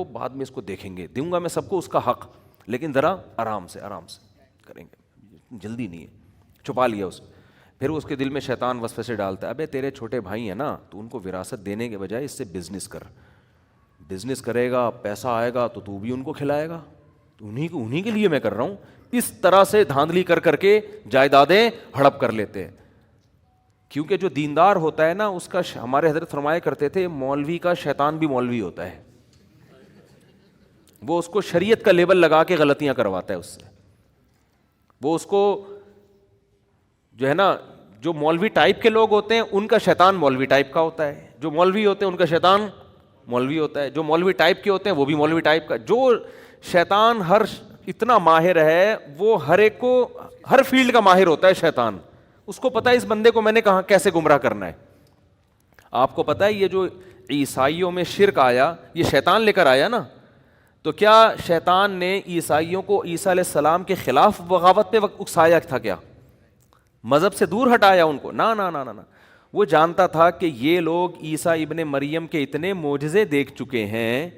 وہ بعد میں اس کو دیکھیں گے, دوں گا میں سب کو اس کا حق, لیکن ذرا آرام سے کریں گے, جلدی نہیں ہے. چھپا لیا اس. پھر اس کے دل میں شیطان وسوسے ڈالتا ہے, ابے تیرے چھوٹے بھائی ہیں نا, تو ان کو وراثت دینے کے بجائے اس سے بزنس کر, بزنس کرے گا, پیسہ آئے گا تو بھی ان کو کھلائے گا, تو انہی کے لیے میں کر رہا ہوں. اس طرح سے دھاندلی کر کے جائیدادیں ہڑپ کر لیتے ہیں. کیونکہ جو دیندار ہوتا ہے نا, اس کا, ہمارے حضرت فرمایا کرتے تھے, مولوی کا شیطان بھی مولوی ہوتا ہے. وہ اس کو شریعت کا لیبل لگا کے غلطیاں کرواتا ہے اس سے. وہ اس کو جو ہے نا, جو مولوی ٹائپ کے لوگ ہوتے ہیں ان کا شیطان مولوی ٹائپ کا ہوتا ہے, جو مولوی ہوتے ہیں ان کا شیطان مولوی ہوتا ہے, جو مولوی ٹائپ کے ہوتے ہیں وہ بھی مولوی ٹائپ کا. جو شیطان اتنا ماہر ہے, وہ ہر ایک کو, ہر فیلڈ کا ماہر ہوتا ہے شیطان. اس کو پتا ہے اس بندے کو میں نے کہاں کیسے گمراہ کرنا ہے. آپ کو پتا ہے یہ جو عیسائیوں میں شرک آیا, یہ شیطان لے کر آیا نا. تو کیا شیطان نے عیسائیوں کو عیسیٰ علیہ السلام کے خلاف بغاوت پہ اکسایا تھا؟ کیا مذہب سے دور ہٹایا ان کو؟ نا نا نا نا. وہ جانتا تھا کہ یہ لوگ عیسیٰ ابن مریم کے اتنے معجزے دیکھ چکے ہیں,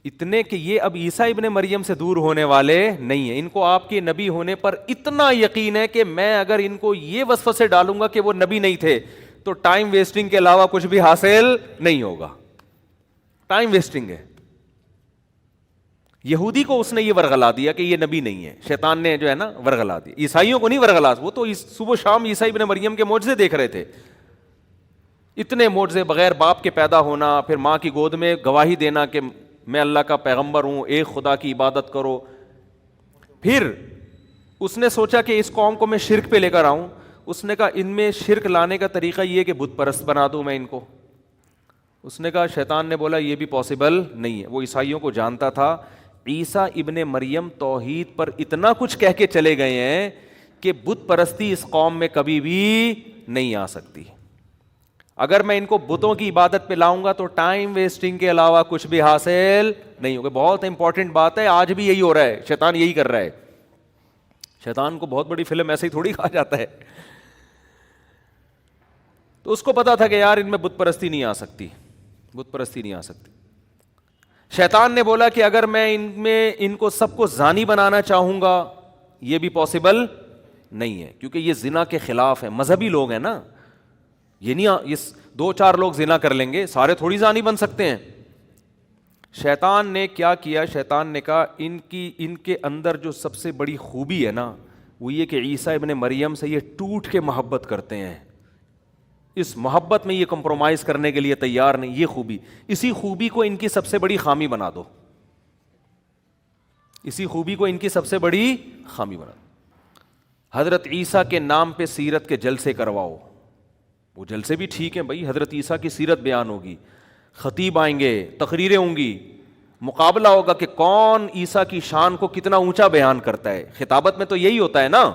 اتنے کہ یہ اب عیسیٰ ابن مریم سے دور ہونے والے نہیں ہیں. ان کو آپ کے نبی ہونے پر اتنا یقین ہے کہ میں اگر ان کو یہ وسوسے ڈالوں گا کہ وہ نبی نہیں تھے تو ٹائم ویسٹنگ کے علاوہ کچھ بھی حاصل نہیں ہوگا. ٹائم ویسٹنگ ہے. یہودی کو اس نے یہ ورغلا دیا کہ یہ نبی نہیں ہے, شیطان نے جو ہے نا ورغلا دیا. عیسائیوں کو نہیں ورغلا, وہ تو صبح شام عیسیٰ ابن مریم کے معجزے دیکھ رہے تھے. اتنے معجزے, بغیر باپ کے پیدا ہونا, پھر ماں کی گود میں گواہی دینا کہ میں اللہ کا پیغمبر ہوں, ایک خدا کی عبادت کرو. پھر اس نے سوچا کہ اس قوم کو میں شرک پہ لے کر آؤں. اس نے کہا ان میں شرک لانے کا طریقہ یہ کہ بت پرست بنا دوں میں ان کو. اس نے کہا, شیطان نے بولا یہ بھی پاسبل نہیں ہے. وہ عیسائیوں کو جانتا تھا. عیسیٰ ابن مریم توحید پر اتنا کچھ کہہ کے چلے گئے ہیں کہ بت پرستی اس قوم میں کبھی بھی نہیں آ سکتی. اگر میں ان کو بتوں کی عبادت پہ لاؤں گا تو ٹائم ویسٹنگ کے علاوہ کچھ بھی حاصل نہیں ہوگا. بہت امپورٹنٹ بات ہے, آج بھی یہی ہو رہا ہے, شیطان یہی کر رہا ہے. شیطان کو بہت بڑی فلم ایسے ہی تھوڑی کہا جاتا ہے. تو اس کو پتا تھا کہ یار ان میں بت پرستی نہیں آ سکتی, بت پرستی نہیں آ سکتی. شیطان نے بولا کہ اگر میں ان کو سب کو زانی بنانا چاہوں گا یہ بھی پاسبل نہیں ہے, کیونکہ یہ زنا کے خلاف ہے. مذہبی لوگ ہیں نا, یہ نہیں, یہ 2-4 لوگ زنا کر لیں گے, سارے تھوڑی زانی بن سکتے ہیں. شیطان نے کیا کیا, شیطان نے کہا ان کے اندر جو سب سے بڑی خوبی ہے نا وہ یہ کہ عیسیٰ ابن مریم سے یہ ٹوٹ کے محبت کرتے ہیں. اس محبت میں یہ کمپرومائز کرنے کے لیے تیار نہیں. یہ خوبی, اسی خوبی کو ان کی سب سے بڑی خامی بنا دو, اسی خوبی کو ان کی سب سے بڑی خامی بنا دو. حضرت عیسیٰ کے نام پہ سیرت کے جلسے کرواؤ. وہ جلسے بھی ٹھیک ہیں بھائی, حضرت عیسیٰ کی سیرت بیان ہوگی, خطیب آئیں گے, تقریریں ہوں گی, مقابلہ ہوگا کہ کون عیسیٰ کی شان کو کتنا اونچا بیان کرتا ہے. خطابت میں تو یہی ہوتا ہے نا.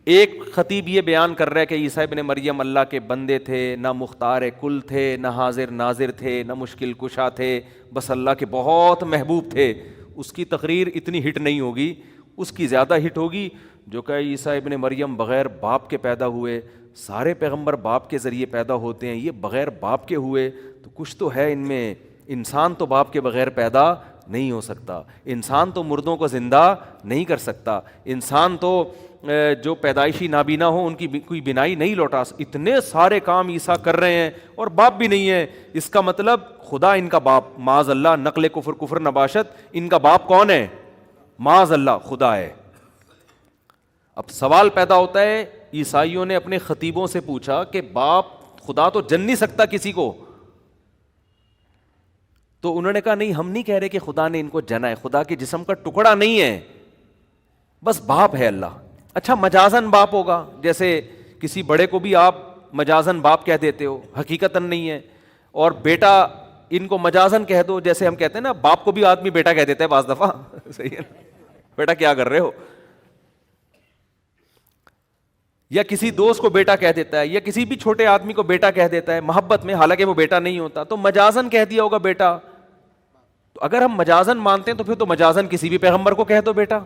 ایک خطیب یہ بیان کر رہا ہے کہ عیسیٰ ابن مریم اللہ کے بندے تھے, نہ مختار کل تھے, نہ حاضر ناظر تھے, نہ مشکل کشا تھے, بس اللہ کے بہت محبوب تھے. اس کی تقریر اتنی ہٹ نہیں ہوگی, اس کی زیادہ ہٹ ہوگی جو کہ عیسیٰ ابن مریم بغیر باپ کے پیدا ہوئے. سارے پیغمبر باپ کے ذریعے پیدا ہوتے ہیں, یہ بغیر باپ کے ہوئے, تو کچھ تو ہے ان میں. انسان تو باپ کے بغیر پیدا نہیں ہو سکتا, انسان تو مردوں کو زندہ نہیں کر سکتا, انسان تو جو پیدائشی نابینا ہو ان کی کوئی بینائی نہیں لوٹا. اتنے سارے کام عیسیٰ کر رہے ہیں اور باپ بھی نہیں ہے. اس کا مطلب خدا ان کا باپ, معاذ اللہ, نقل کفر نباشت, ان کا باپ کون ہے؟ معاذ اللہ, خدا ہے. اب سوال پیدا ہوتا ہے, عیسائیوں نے اپنے خطیبوں سے پوچھا کہ باپ خدا تو جن نہیں سکتا کسی کو, تو انہوں نے کہا نہیں, ہم نہیں کہہ رہے کہ خدا نے ان کو جنا ہے, خدا کے جسم کا ٹکڑا نہیں ہے, بس باپ ہے اللہ. اچھا مجازن باپ ہوگا, جیسے کسی بڑے کو بھی آپ مجازن باپ کہہ دیتے ہو, حقیقتاً نہیں ہے. اور بیٹا ان کو مجازن کہہ دو, جیسے ہم کہتے ہیں نا باپ کو بھی آدمی بیٹا کہہ دیتا ہے بعض دفعہ, صحیح ہے نا, بیٹا کیا کر رہے ہو. یا کسی دوست کو بیٹا کہہ دیتا ہے, یا کسی بھی چھوٹے آدمی کو بیٹا کہہ دیتا ہے محبت میں, حالانکہ وہ بیٹا نہیں ہوتا, تو مجازن کہہ دیا ہوگا بیٹا. تو اگر ہم مجازن مانتے ہیں تو پھر تو مجازن کسی بھی پیغمبر کو کہہ دو بیٹا.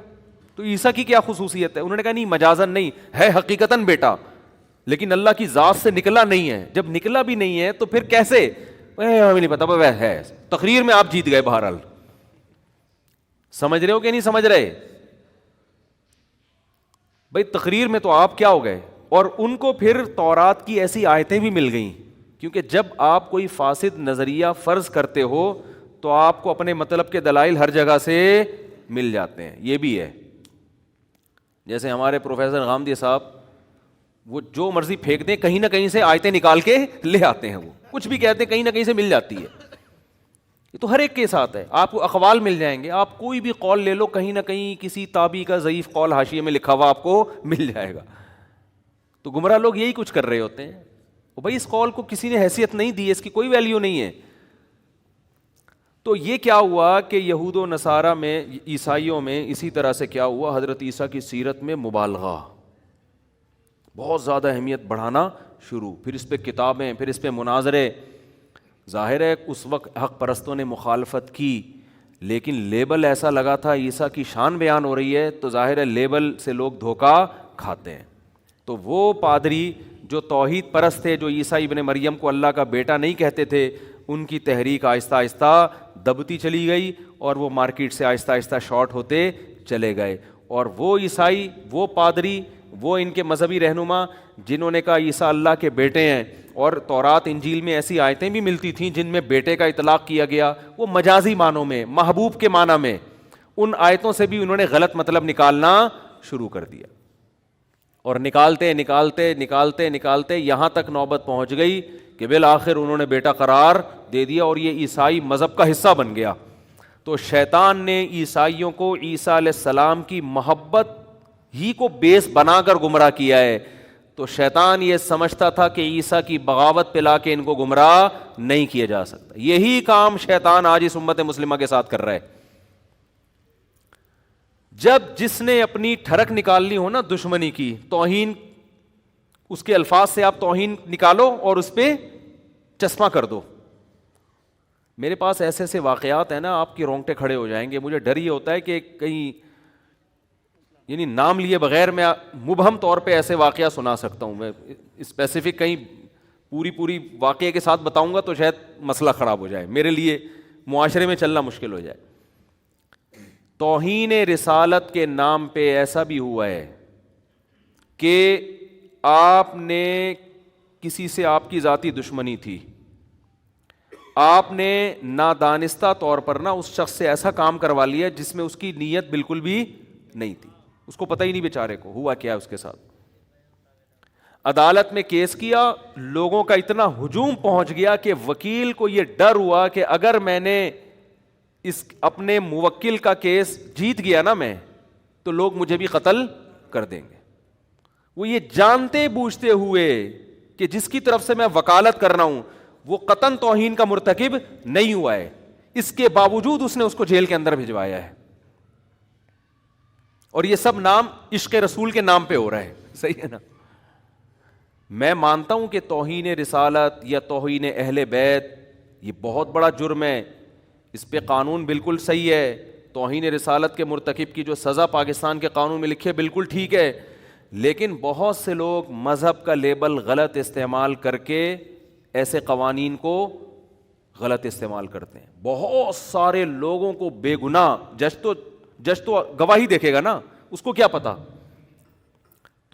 تو عیسیٰ کی کیا خصوصیت ہے؟ انہوں نے کہا نہیں, مجازن نہیں ہے, حقیقتاً بیٹا, لیکن اللہ کی ذات سے نکلا نہیں ہے. جب نکلا بھی نہیں ہے تو پھر کیسے؟ ہمیں نہیں پتا وہ ہے. تقریر میں آپ جیت گئے. بہرحال سمجھ رہے ہو کہ نہیں سمجھ رہے بھائی؟ تقریر میں تو آپ کیا ہو گئے. اور ان کو پھر تورات کی ایسی آیتیں بھی مل گئیں, کیونکہ جب آپ کوئی فاسد نظریہ فرض کرتے ہو تو آپ کو اپنے مطلب کے دلائل ہر جگہ سے مل جاتے ہیں. یہ بھی ہے. جیسے ہمارے پروفیسر غامدی صاحب, وہ جو مرضی پھینک دیں کہیں نہ کہیں سے آیتیں نکال کے لے آتے ہیں. وہ کچھ بھی کہتے ہیں کہیں نہ کہیں سے مل جاتی ہے. یہ تو ہر ایک کے ساتھ ہے. آپ کو اقوال مل جائیں گے, آپ کوئی بھی قول لے لو, کہیں نہ کہیں کسی تابعی کا ضعیف قول حاشیے میں لکھا ہوا آپ کو مل جائے گا. تو گمراہ لوگ یہی کچھ کر رہے ہوتے ہیں. بھائی اس قول کو کسی نے حیثیت نہیں دی, اس کی کوئی ویلیو نہیں ہے. تو یہ کیا ہوا کہ یہود و نصارہ میں, عیسائیوں میں اسی طرح سے کیا ہوا, حضرت عیسیٰ کی سیرت میں مبالغہ, بہت زیادہ اہمیت بڑھانا شروع. پھر اس پہ کتابیں, پھر اس پہ مناظرے. ظاہر ہے اس وقت حق پرستوں نے مخالفت کی, لیکن لیبل ایسا لگا تھا عیسیٰ کی شان بیان ہو رہی ہے, تو ظاہر ہے لیبل سے لوگ دھوکہ کھاتے ہیں. تو وہ پادری جو توحید پرست تھے, جو عیسیٰ ابن مریم کو اللہ کا بیٹا نہیں کہتے تھے, ان کی تحریک آہستہ آہستہ دبتی چلی گئی اور وہ مارکیٹ سے آہستہ آہستہ شارٹ ہوتے چلے گئے. اور وہ عیسائی, وہ پادری, وہ ان کے مذہبی رہنما جنہوں نے کہا عیسیٰ اللہ کے بیٹے ہیں, اور تورات انجیل میں ایسی آیتیں بھی ملتی تھیں جن میں بیٹے کا اطلاق کیا گیا, وہ مجازی معنوں میں, محبوب کے معنی میں, ان آیتوں سے بھی انہوں نے غلط مطلب نکالنا شروع کر دیا. اور نکالتے نکالتے نکالتے نکالتے یہاں تک نوبت پہنچ گئی کہ بالآخر انہوں نے بیٹا قرار دے دیا, اور یہ عیسائی مذہب کا حصہ بن گیا. تو شیطان نے عیسائیوں کو عیسیٰ علیہ السلام کی محبت ہی کو بیس بنا کر گمراہ کیا ہے. تو شیطان یہ سمجھتا تھا کہ عیسیٰ کی بغاوت پہ لا کے ان کو گمراہ نہیں کیا جا سکتا. یہی کام شیطان آج اس امت مسلمہ کے ساتھ کر رہا ہے. جب جس نے اپنی ٹھڑک نکالنی ہو نا دشمنی کی, توہین, اس کے الفاظ سے آپ توہین نکالو اور اس پہ چشمہ کر دو. میرے پاس ایسے ایسے واقعات ہیں نا, آپ کے رونگٹے کھڑے ہو جائیں گے. مجھے ڈر یہ ہوتا ہے کہ کہیں یعنی نام لیے بغیر میں مبہم طور پہ ایسے واقعہ سنا سکتا ہوں. میں اسپیسیفک کہیں پوری واقعے کے ساتھ بتاؤں گا تو شاید مسئلہ خراب ہو جائے, میرے لیے معاشرے میں چلنا مشکل ہو جائے. توہین رسالت کے نام پہ ایسا بھی ہوا ہے کہ آپ نے کسی سے, آپ کی ذاتی دشمنی تھی, آپ نے نادانستہ طور پر نا اس شخص سے ایسا کام کروا لیا جس میں اس کی نیت بالکل بھی نہیں تھی, اس کو پتہ ہی نہیں بیچارے کو ہوا کیا اس کے ساتھ. عدالت میں کیس کیا, لوگوں کا اتنا ہجوم پہنچ گیا کہ وکیل کو یہ ڈر ہوا کہ اگر میں نے اس اپنے موکل کا کیس جیت گیا نا میں, تو لوگ مجھے بھی قتل کر دیں گے. وہ یہ جانتے بوجھتے ہوئے کہ جس کی طرف سے میں وکالت کر رہا ہوں وہ قطعاً توہین کا مرتکب نہیں ہوا ہے, اس کے باوجود اس نے اس کو جیل کے اندر بھجوایا ہے. اور یہ سب نام عشق رسول کے نام پہ ہو رہا ہے. صحیح ہے نا؟ میں مانتا ہوں کہ توہین رسالت یا توہین اہل بیت یہ بہت بڑا جرم ہے, اس پہ قانون بالکل صحیح ہے. توہین رسالت کے مرتکب کی جو سزا پاکستان کے قانون میں لکھی ہے بالکل ٹھیک ہے, لیکن بہت سے لوگ مذہب کا لیبل غلط استعمال کر کے ایسے قوانین کو غلط استعمال کرتے ہیں. بہت سارے لوگوں کو بے گناہ, جج تو گواہی دیکھے گا نا, اس کو کیا پتا.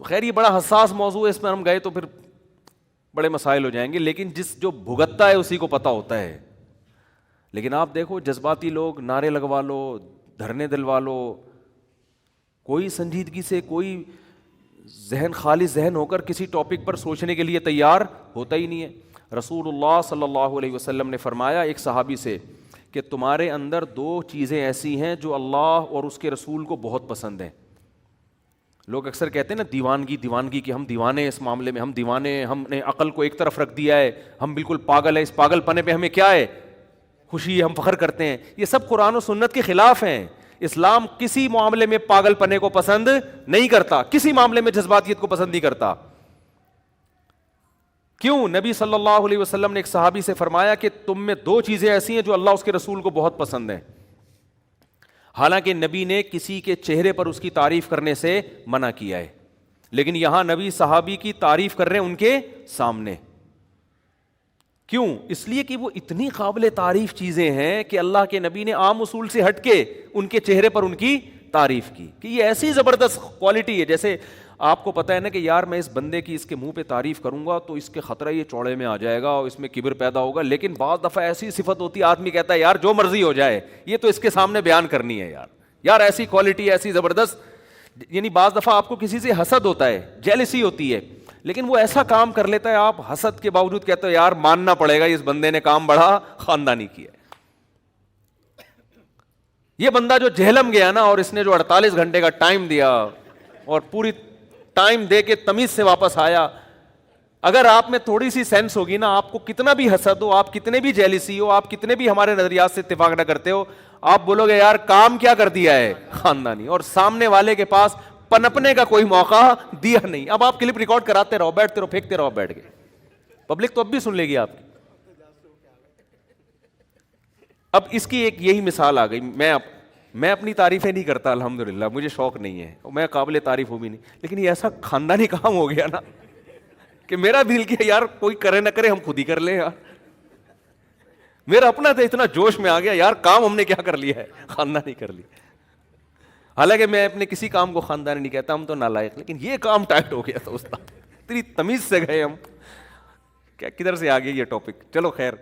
تو خیر یہ بڑا حساس موضوع ہے, اس میں ہم گئے تو پھر بڑے مسائل ہو جائیں گے, لیکن جو بھگتتا ہے اسی کو پتا ہوتا ہے. لیکن آپ دیکھو جذباتی لوگ نعرے لگوا لو, دھرنے دلوا لو, کوئی سنجیدگی سے, کوئی ذہن خالی ذہن ہو کر کسی ٹاپک پر سوچنے کے لیے تیار ہوتا ہی نہیں ہے. رسول اللہ صلی اللہ علیہ وسلم نے فرمایا ایک صحابی سے کہ تمہارے اندر دو چیزیں ایسی ہیں جو اللہ اور اس کے رسول کو بہت پسند ہیں. لوگ اکثر کہتے ہیں نا دیوانگی کہ ہم دیوانے, اس معاملے میں ہم دیوانے, ہم نے عقل کو ایک طرف رکھ دیا ہے, ہم بالکل پاگل ہیں, اس پاگل پنے پہ ہمیں کیا ہے خوشی ہے, ہم فخر کرتے ہیں. یہ سب قرآن و سنت کے خلاف ہیں. اسلام کسی معاملے میں پاگل پنے کو پسند نہیں کرتا, کسی معاملے میں جذباتیت کو پسند نہیں کرتا. کیوں؟ نبی صلی اللہ علیہ وسلم نے ایک صحابی سے فرمایا کہ تم میں دو چیزیں ایسی ہیں جو اللہ اس کے رسول کو بہت پسند ہیں. حالانکہ نبی نے کسی کے چہرے پر اس کی تعریف کرنے سے منع کیا ہے, لیکن یہاں نبی صحابی کی تعریف کر رہے ہیں ان کے سامنے. کیوں؟ اس لیے کہ وہ اتنی قابل تعریف چیزیں ہیں کہ اللہ کے نبی نے عام اصول سے ہٹ کے ان کے چہرے پر ان کی تعریف کی کہ یہ ایسی زبردست کوالٹی ہے. جیسے آپ کو پتا ہے نا کہ یار میں اس بندے کی اس کے منہ پہ تعریف کروں گا تو اس کے خطرہ یہ چوڑے میں آ جائے گا اور اس میں کبر پیدا ہوگا, لیکن بعض دفعہ ایسی صفت ہوتی ہے آدمی کہتا ہے یار جو مرضی ہو جائے یہ تو اس کے سامنے بیان کرنی ہے یار ایسی کوالٹی ایسی زبردست. یعنی بعض دفعہ آپ کو کسی سے حسد ہوتا ہے, جیلسی ہوتی ہے, لیکن وہ ایسا کام کر لیتا ہے آپ حسد کے باوجود کہتے ہو یار ماننا پڑے گا اس بندے نے کام بڑا خاندانی کیا. یہ بندہ جو جہلم گیا نا اور اس نے جو 48 گھنٹے کا ٹائم دیا اور پوری ٹائم دے کے تمیز سے واپس آیا, اگر آپ میں تھوڑی سی سینس ہوگی نا, آپ کو کتنا بھی حسد ہو, آپ کتنے بھی جیلسی ہو, آپ کتنے بھی ہمارے نظریات سے اتفاق نہ کرتے ہو, آپ بولو گے یار کام کیا کر دیا ہے خاندانی, اور سامنے والے کے پاس پنپنے کا کوئی موقع دیا نہیں. اب آپ کلپ ریکارڈ کراتے رہو, بیٹھتے رہو, پھینکتے رہو بیٹھ کے, پبلک تو اب بھی سن لے گی آپ کی. اب اس کی ایک یہی مثال آ گئی. میں اپنی تعریفیں نہیں کرتا الحمدللہ, مجھے شوق نہیں ہے, میں قابل تعریف ہوں بھی نہیں, لیکن یہ ایسا خاندانی کام ہو گیا نا کہ میرا دل کیا یار کوئی کرے نہ کرے ہم خود ہی کر لیں یار. میرا اپنا تھا, اتنا جوش میں آ گیا یار کام ہم نے کیا کر لیا ہے, خاندانی کر لی. حالانکہ میں اپنے کسی کام کو خاندانی نہیں کہتا, ہم تو نالائق, لیکن یہ کام ٹائٹ ہو گیا تھا استاد, اتنی تمیز سے گئے ہم, کیا کدھر سے آ گیا یہ ٹاپک. چلو خیر.